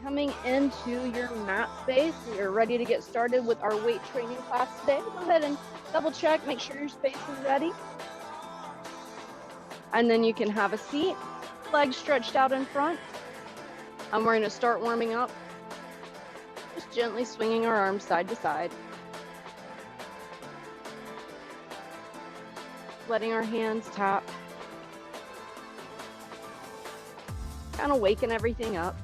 coming into your mat space. You're ready to get started with our weight training class today. Go ahead and double check, make sure your space is ready. And then you can have a seat, legs stretched out in front. And we're gonna start warming up. Just gently swinging our arms side to side. Letting our hands tap. Kind of waking everything up.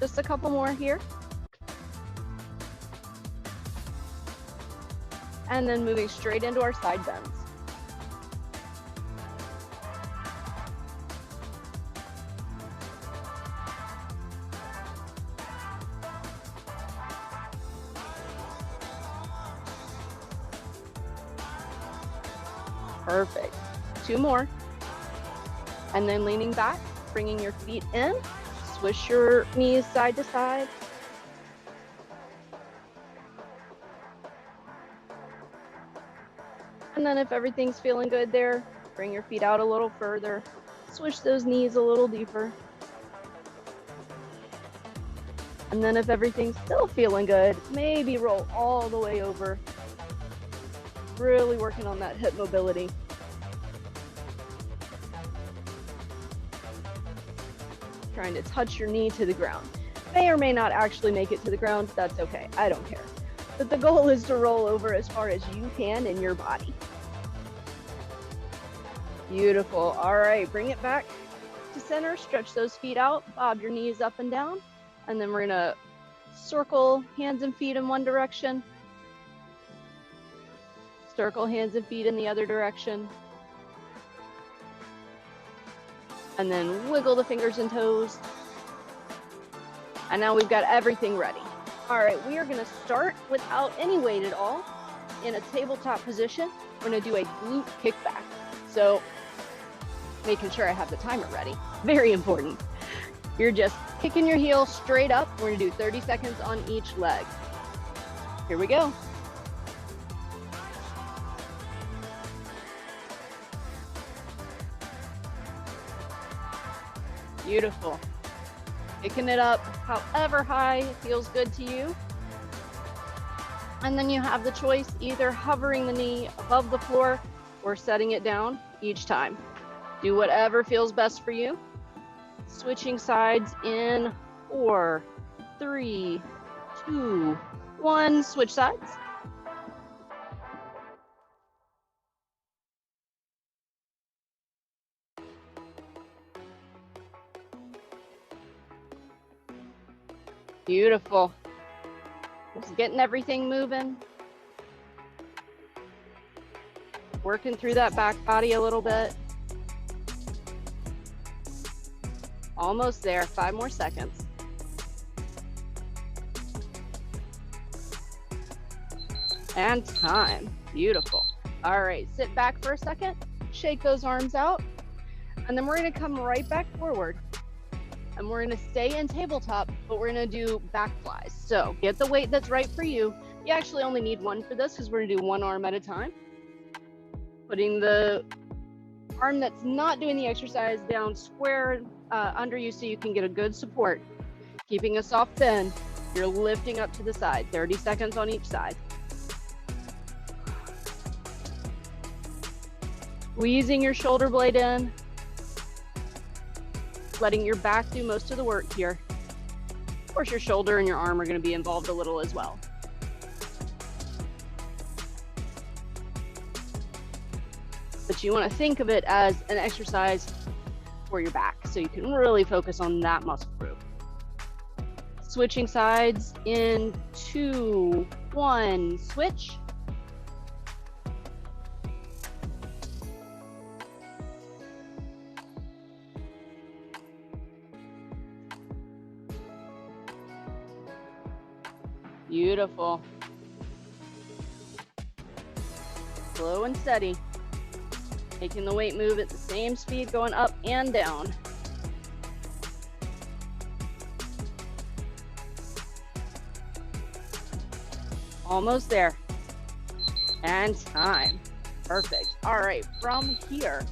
Just a couple more here. And then moving straight into our side bends. Perfect. 2 more. And then leaning back, bringing your feet in, swish your knees side to side. And then if everything's feeling good there, bring your feet out a little further, swish those knees a little deeper. And then if everything's still feeling good, maybe roll all the way over. Really working on that hip mobility. Trying to touch your knee to the ground. May or may not actually make it to the ground, that's okay, I don't care. But the goal is to roll over as far as you can in your body. Beautiful, all right, bring it back to center, stretch those feet out, bob your knees up and down, and then we're gonna circle hands and feet in one direction, circle hands and feet in the other direction, and then wiggle the fingers and toes. And now we've got everything ready. All right, we are gonna start without any weight at all in a tabletop position. We're gonna do a glute kickback. So making sure I have the timer ready, very important. You're just kicking your heel straight up. We're gonna do 30 seconds on each leg. Here we go. Beautiful. Picking it up however high feels good to you. And then you have the choice either hovering the knee above the floor or setting it down each time. Do whatever feels best for you. Switching sides in 4, 3, 2, 1. Switch sides. Beautiful. Just getting everything moving. Working through that back body a little bit. Almost there, 5 more seconds. And time, beautiful. All right, sit back for a second, shake those arms out, and then we're gonna come right back forward. And we're gonna stay in tabletop, but we're gonna do back flies. So get the weight that's right for you. You actually only need 1 for this because we're gonna do 1 arm at a time. Putting the arm that's not doing the exercise down square under you so you can get a good support. Keeping a soft bend, you're lifting up to the side, 30 seconds on each side. Squeezing your shoulder blade in. Letting your back do most of the work here. Of course, your shoulder and your arm are going to be involved a little as well. But you want to think of it as an exercise for your back, so you can really focus on that muscle group. Switching sides in 2, 1, switch. Beautiful. Slow and steady. Making the weight move at the same speed, going up and down. Almost there. And time. Perfect. All right, from here,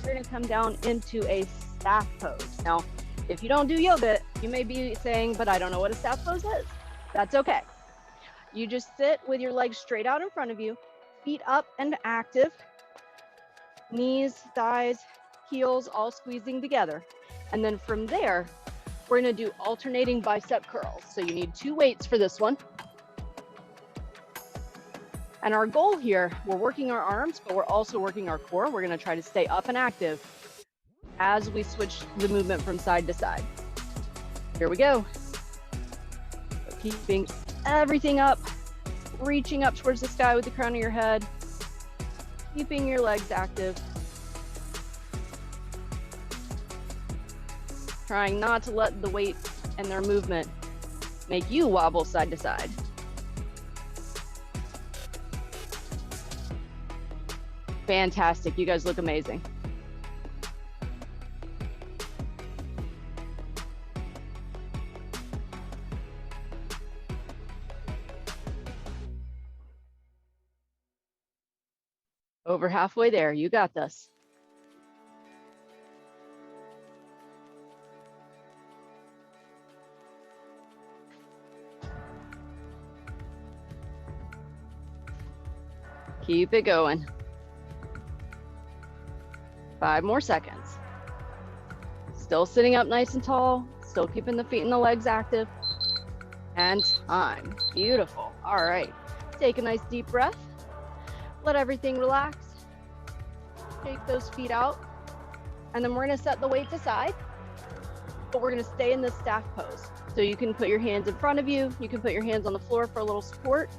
we're gonna come down into a staff pose. Now, if you don't do yoga, you may be saying, but I don't know what a staff pose is. That's okay. You just sit with your legs straight out in front of you, feet up and active, knees, thighs, heels all squeezing together. And then from there, we're gonna do alternating bicep curls. So you need 2 weights for this one. And our goal here, we're working our arms, but we're also working our core. We're gonna try to stay up and active as we switch the movement from side to side. Here we go. So keeping everything up, reaching up towards the sky with the crown of your head, keeping your legs active. Trying not to let the weight and their movement make you wobble side to side. Fantastic, you guys look amazing. Over halfway there, you got this. Keep it going. 5 more seconds. Still sitting up nice and tall, still keeping the feet and the legs active. And time. Beautiful. All right. Take a nice deep breath. Let everything relax. Shake those feet out. And then we're going to set the weights aside, but we're going to stay in this staff pose. So you can put your hands in front of you. You can put your hands on the floor for a little support.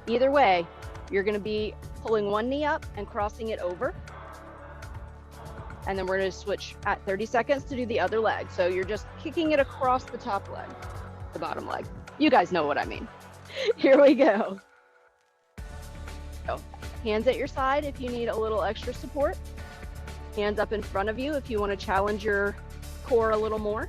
Either way, you're going to be pulling one knee up and crossing it over. And then we're going to switch at 30 seconds to do the other leg. So you're just kicking it across the top leg, the bottom leg. You guys know what I mean. Here we go. So, hands at your side if you need a little extra support. Hands up in front of you if you want to challenge your core a little more.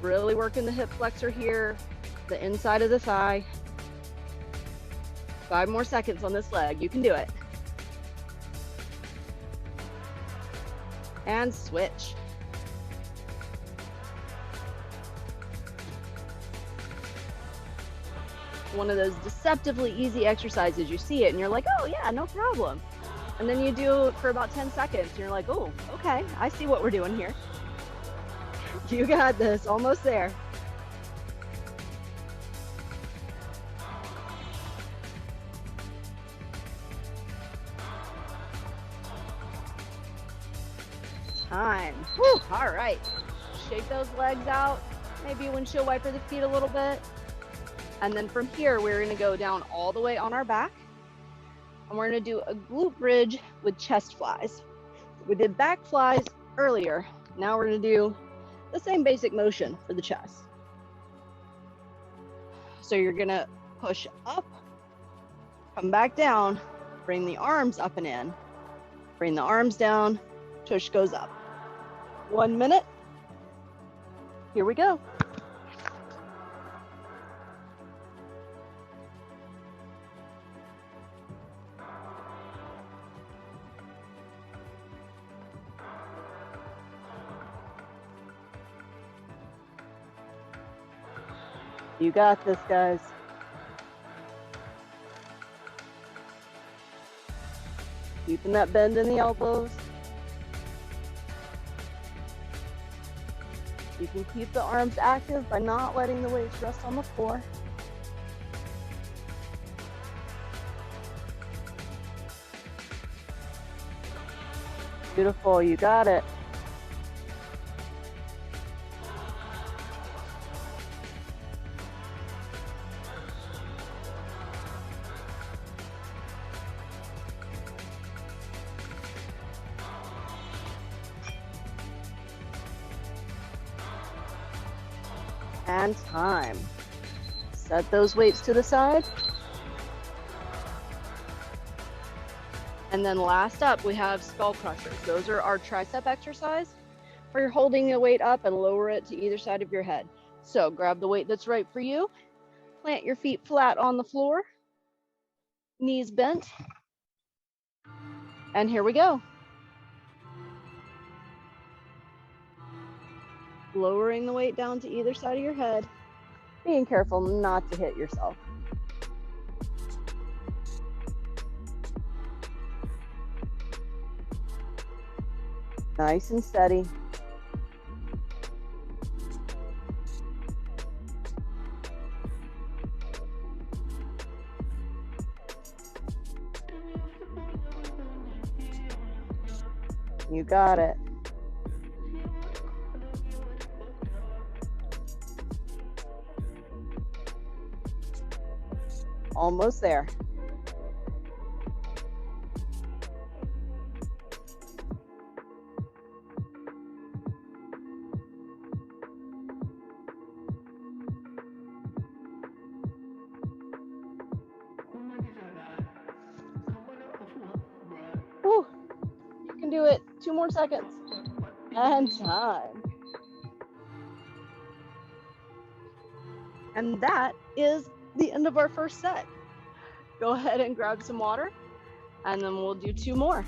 Really working the hip flexor here, the inside of the thigh. 5 more seconds on this leg. You can do it. And switch. One of those deceptively easy exercises. You see it and you're like, oh yeah, no problem. And then you do it for about 10 seconds and you're like, oh, okay, I see what we're doing here. You got this, almost there. Time. Whew, all right. Shake those legs out. Maybe a windshield wiper the feet a little bit. And then from here, we're going to go down all the way on our back. And we're going to do a glute bridge with chest flies. We did back flies earlier. Now we're going to do the same basic motion for the chest. So you're going to push up, come back down, bring the arms up and in, bring the arms down, tush goes up. 1 minute. Here we go. You got this, guys. Keeping that bend in the elbows. You can keep the arms active by not letting the weights rest on the floor. Beautiful, you got it. And time. Set those weights to the side. And then last up, we have skull crushers. Those are our tricep exercise, where you're holding the weight up and lower it to either side of your head. So grab the weight that's right for you, Plant your feet flat on the floor, knees bent, and here we go. Lowering the weight down to either side of your head, being careful not to hit yourself. Nice and steady. You got it. Almost there. Whew. You can do it. 2 more seconds. And time. And that is the end of our first set. Go ahead and grab some water, and then we'll do 2 more.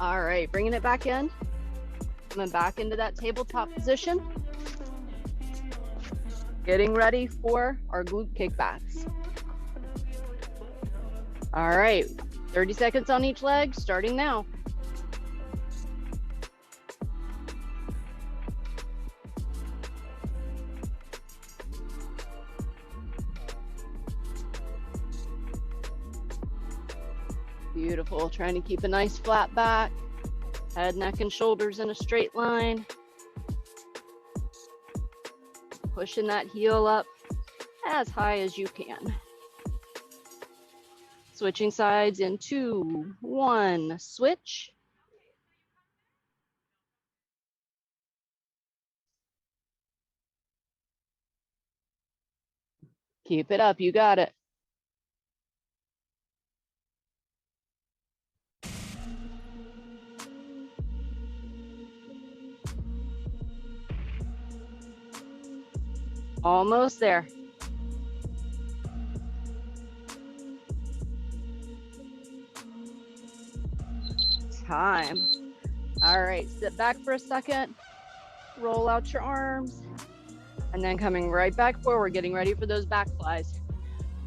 All right, bringing it back in. Coming back into that tabletop position. Getting ready for our glute kickbacks. All right, 30 seconds on each leg, starting now. Beautiful, trying to keep a nice flat back, head, neck, and shoulders in a straight line. Pushing that heel up as high as you can. Switching sides in 2, 1, switch. Keep it up, you got it. Almost there. Time. All right, sit back for a second, roll out your arms, and then coming right back forward, getting ready for those back flies.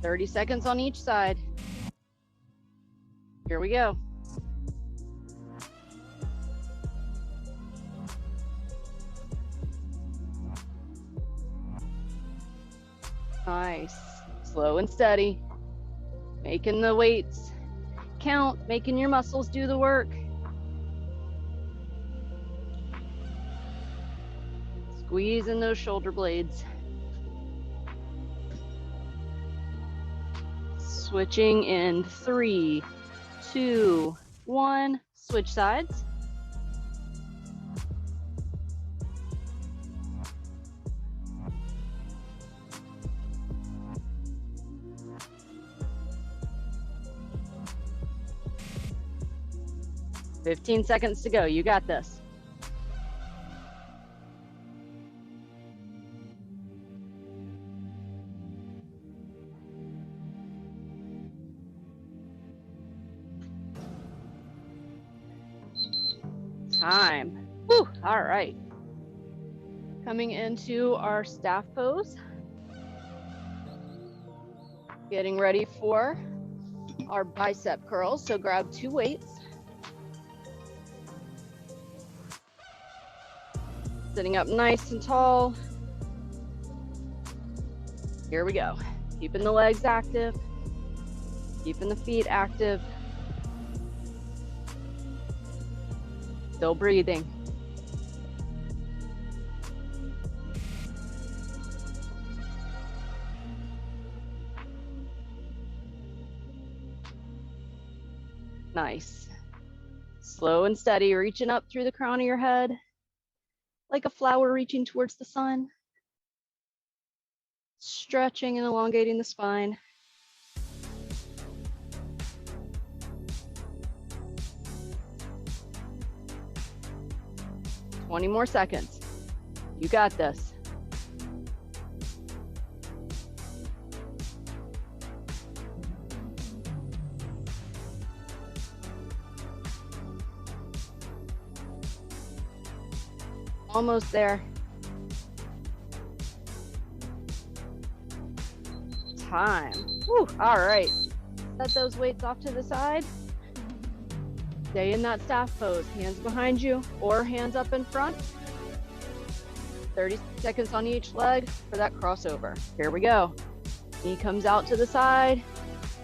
30 seconds on each side. Here we go. Nice. Slow and steady. Making the weights count, making your muscles do the work. Squeezing those shoulder blades. Switching in 3, 2, 1. Switch sides. "15 seconds to go. You got this." Time. Whew. All right. Coming into our staff pose. Getting ready for our bicep curls. So grab 2 weights. Sitting up nice and tall. Here we go. Keeping the legs active, keeping the feet active. Still breathing. Nice. Slow and steady, reaching up through the crown of your head, like a flower reaching towards the sun. stretching and elongating the spine. Twenty more seconds. You got this. Almost there. Time. Whew. All right. Set those weights off to the side. Stay in that staff pose. Hands behind you or hands up in front. 30 seconds on each leg for that crossover. Here we go. Knee comes out to the side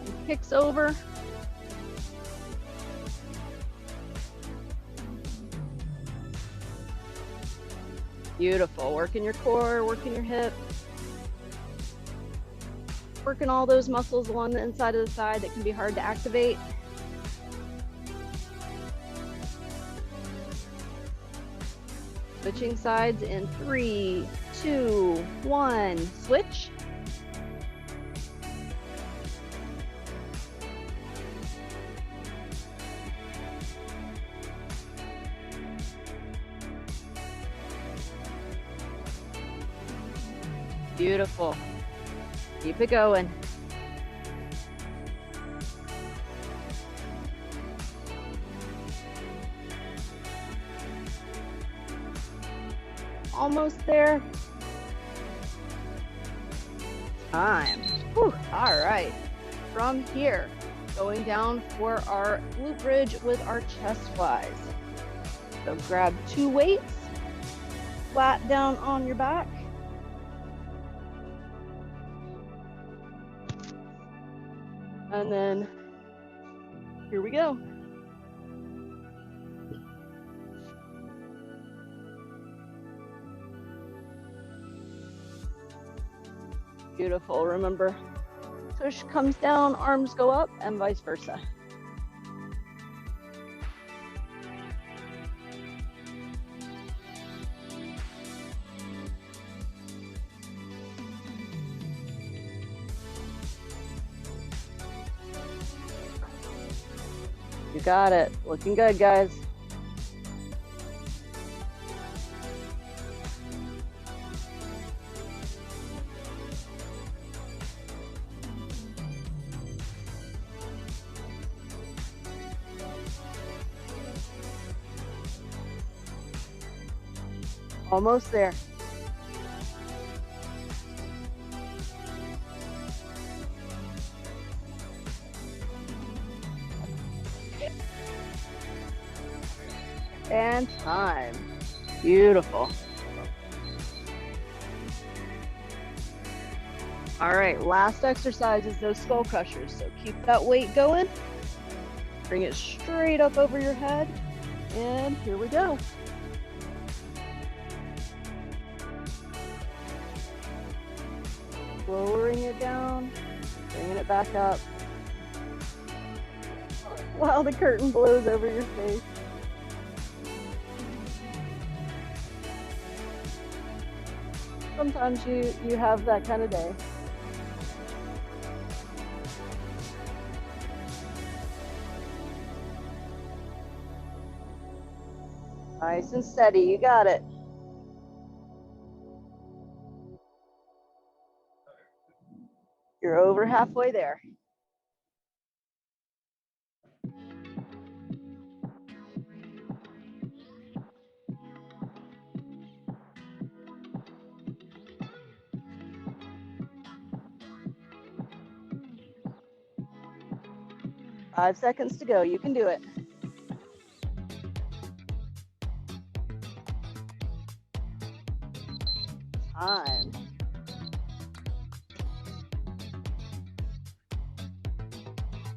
and kicks over. Beautiful. Working your core, working your hip. Working all those muscles along the inside of the thigh that can be hard to activate. Switching sides in 3, 2, 1. Switch. Beautiful. Keep it going. Almost there. Time. Whew. All right. From here, going down for our glute bridge with our chest flies. So grab 2 weights, flat down on your back. And then here we go. Beautiful. Remember, tush comes down, arms go up, and vice versa. You got it. Looking good, guys. Almost there. And time. Beautiful. All right, last exercise is those skull crushers. So keep that weight going. Bring it straight up over your head. And here we go. Lowering it down, bringing it back up. While the curtain blows over your face. Sometimes you have that kind of day. Nice and steady, you got it. You're over halfway there. Five seconds to go. You can do it. Time.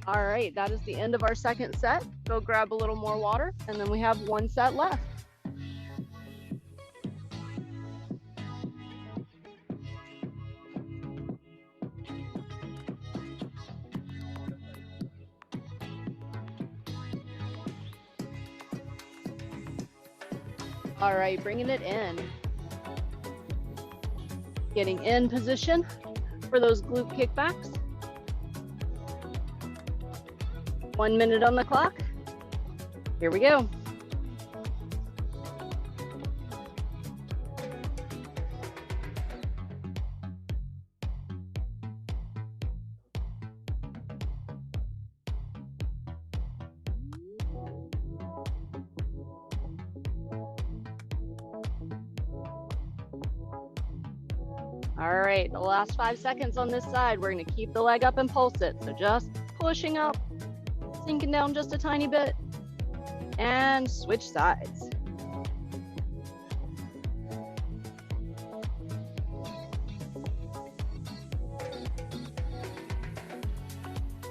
All right, that is the end of our second set. Go grab a little more water, and then we have 1 set left. All right, bringing it in. Getting in position. for those glute kickbacks. 1 minute on the clock. Here we go. All right, the last 5 seconds on this side. We're going to keep the leg up and pulse it. So just pushing up, sinking down just a tiny bit, and switch sides.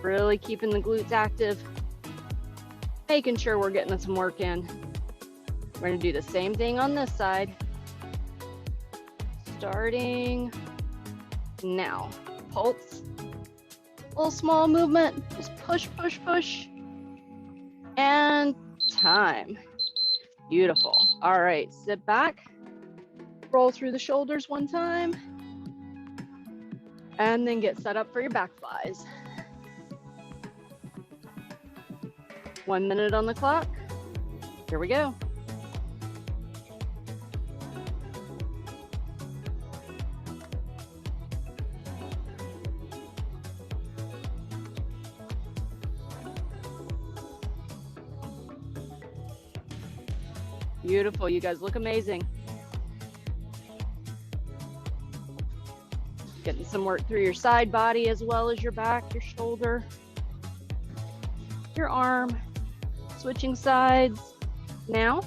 Really keeping the glutes active, making sure we're getting some work in. We're going to do the same thing on this side. Starting now. Pulse. A little small movement. Just push, push, push. And time. Beautiful. All right, sit back. Roll through the shoulders one time. And then get set up for your back flies. 1 minute on the clock. Here we go. Beautiful, you guys look amazing. Getting some work through your side body as well as your back, your shoulder, your arm. Switching sides now.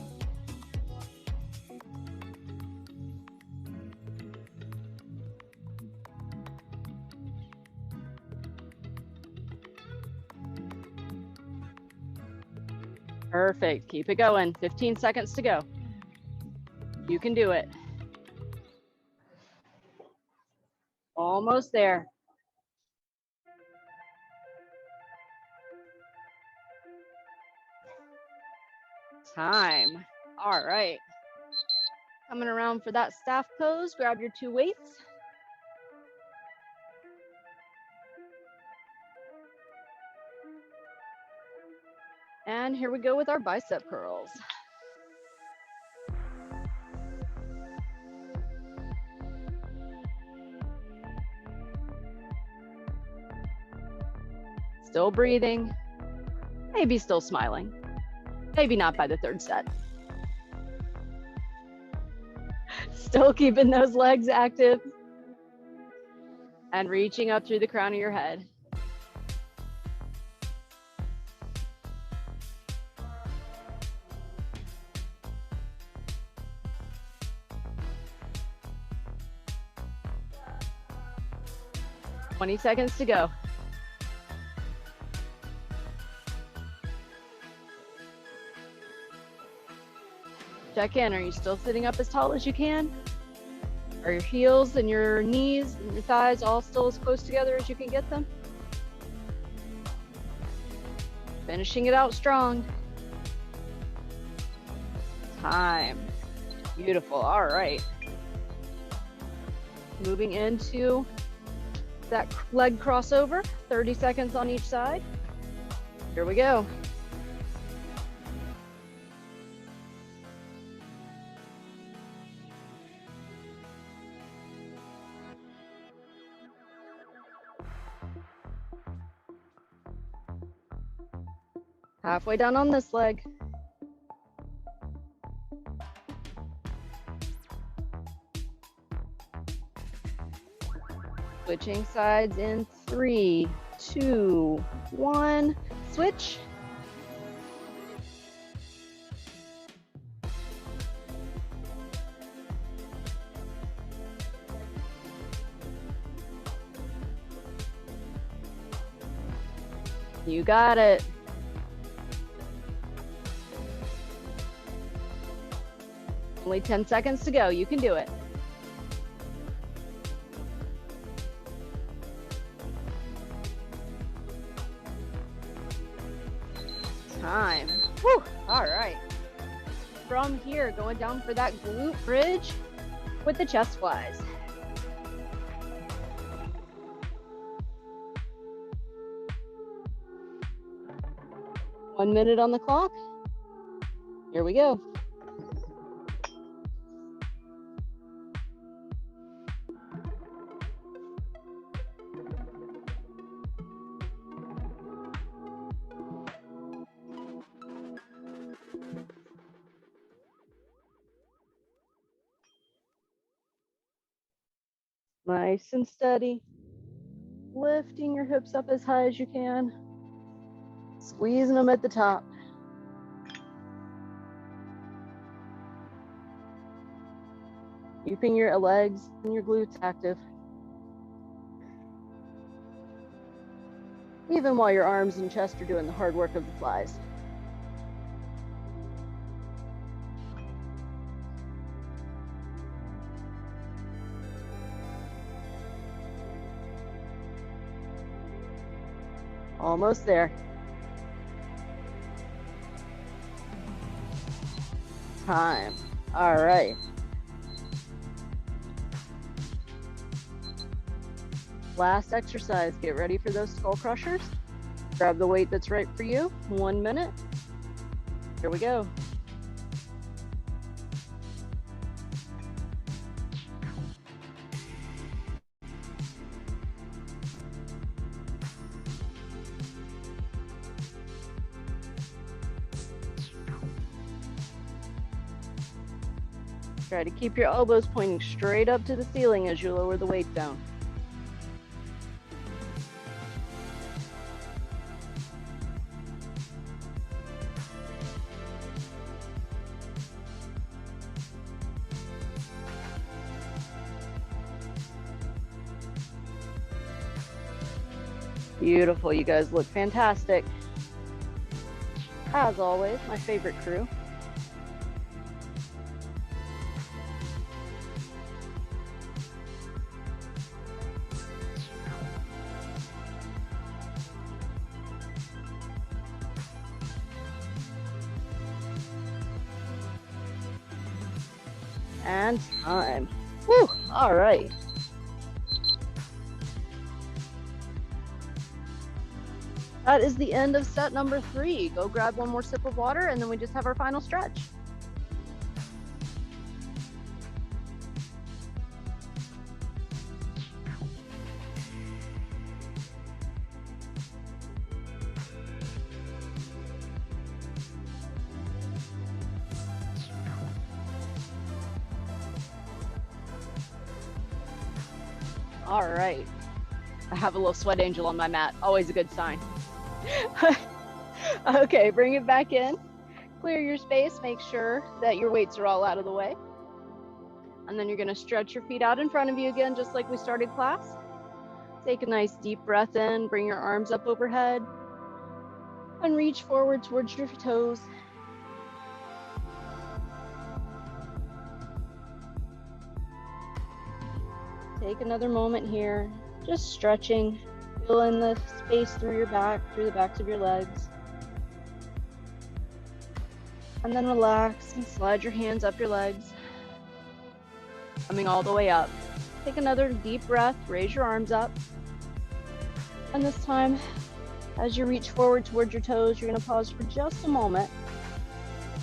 Perfect. Keep it going. 15 seconds to go. You can do it. Almost there. Time. All right. Coming around for that staff pose. Grab your 2 weights. And here we go with our bicep curls. Still breathing. Maybe still smiling. Maybe not by the 3rd set. Still keeping those legs active. And reaching up through the crown of your head. "20 seconds to go. Check in. Are you still sitting up as tall as you can? Are your heels and your knees and your thighs all still as close together as you can get them? Finishing it out strong. Time. Beautiful. All right. Moving into that leg crossover. 30 seconds on each side. Here we go. Halfway down on this leg. Switching sides in 3, 2, 1. Switch. You got it. Only 10 seconds to go. You can do it. Time. Whew. All right. From here, going down for that glute bridge with the chest flies. 1 minute on the clock. Here we go. Nice and steady. Lifting your hips up as high as you can. Squeezing them at the top. Keeping your legs and your glutes active. Even while your arms and chest are doing the hard work of the flies. Almost there. Time. All right. Last exercise. Get ready for those skull crushers. Grab the weight that's right for you. 1 minute. Here we go. Try to keep your elbows pointing straight up to the ceiling as you lower the weight down. Beautiful, you guys look fantastic. As always, my favorite crew. And time. Woo, all right. That is the end of set number 3. Go grab one more sip of water and then we just have our final stretch. All right. I have a little sweat angel on my mat. Always a good sign. Okay, bring it back in. Clear your space. Make sure that your weights are all out of the way. And then you're going to stretch your feet out in front of you again, just like we started class. Take a nice deep breath in. Bring your arms up overhead. And reach forward towards your toes. Take another moment here, just stretching, feeling the space through your back, through the backs of your legs. And then relax and slide your hands up your legs, coming all the way up. Take another deep breath, raise your arms up. And this time, as you reach forward towards your toes, you're going to pause for just a moment.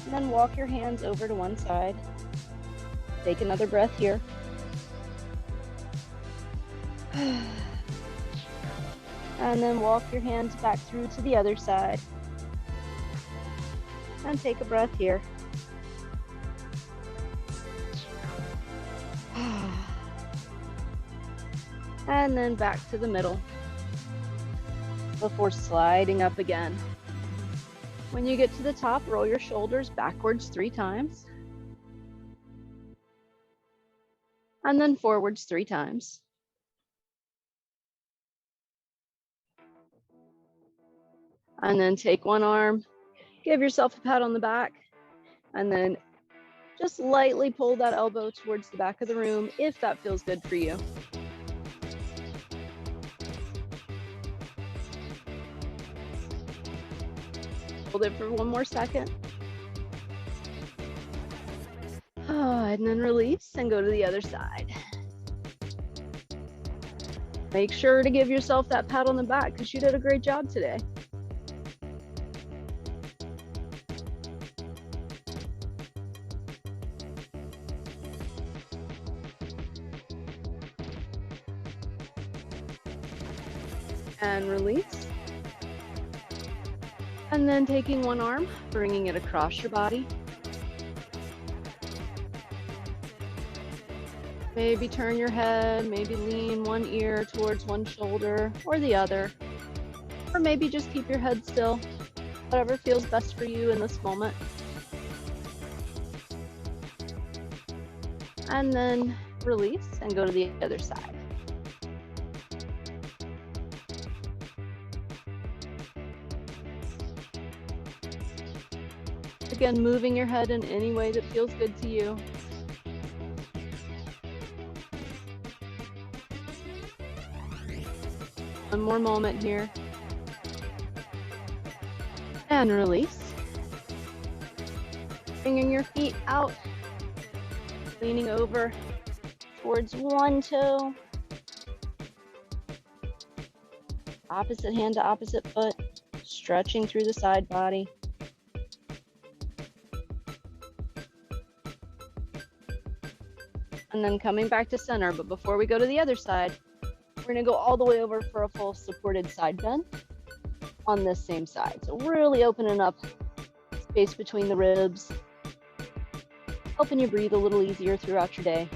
And then walk your hands over to one side. Take another breath here. And then walk your hands back through to the other side. And take a breath here. And then back to the middle before sliding up again. When you get to the top, roll your shoulders backwards 3 times. And then forwards 3 times. And then take one arm, give yourself a pat on the back, and then just lightly pull that elbow towards the back of the room if that feels good for you. Hold it for one more second. And then release and go to the other side. Make sure to give yourself that pat on the back because you did a great job today. and release. And then taking one arm, bringing it across your body. Maybe turn your head, maybe lean one ear towards one shoulder or the other. Or maybe just keep your head still, whatever feels best for you in this moment. And then release and go to the other side. Again, moving your head in any way that feels good to you. One more moment here. And release. Bringing your feet out, leaning over towards one toe. Opposite hand to opposite foot, stretching through the side body. And then coming back to center, but before we go to the other side, we're gonna go all the way over for a full supported side bend on this same side. So really opening up space between the ribs, helping you breathe a little easier throughout your day.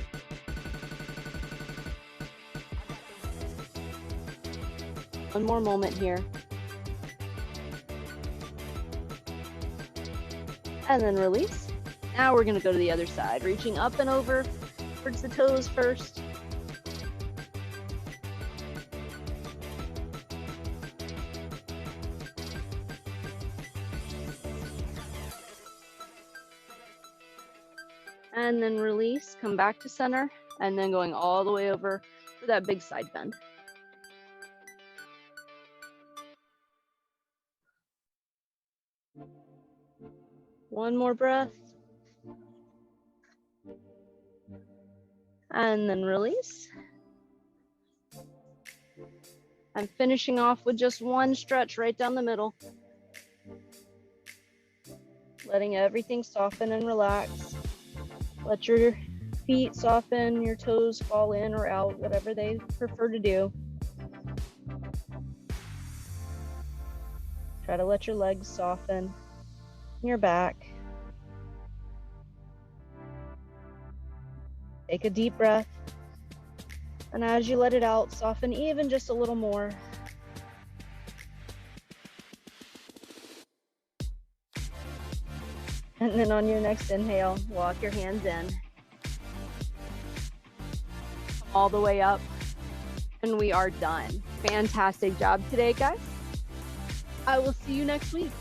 One more moment here. And then release. Now we're gonna go to the other side, reaching up and over towards the toes first. And then release, come back to center, and then going all the way over for that big side bend. One more breath. And then release. I'm finishing off with just one stretch right down the middle. Letting everything soften and relax. Let your feet soften, your toes fall in or out, whatever they prefer to do. Try to let your legs soften, your back. Take a deep breath. And as you let it out, soften even just a little more. And then on your next inhale, walk your hands in. All the way up. And we are done. Fantastic job today, guys. I will see you next week.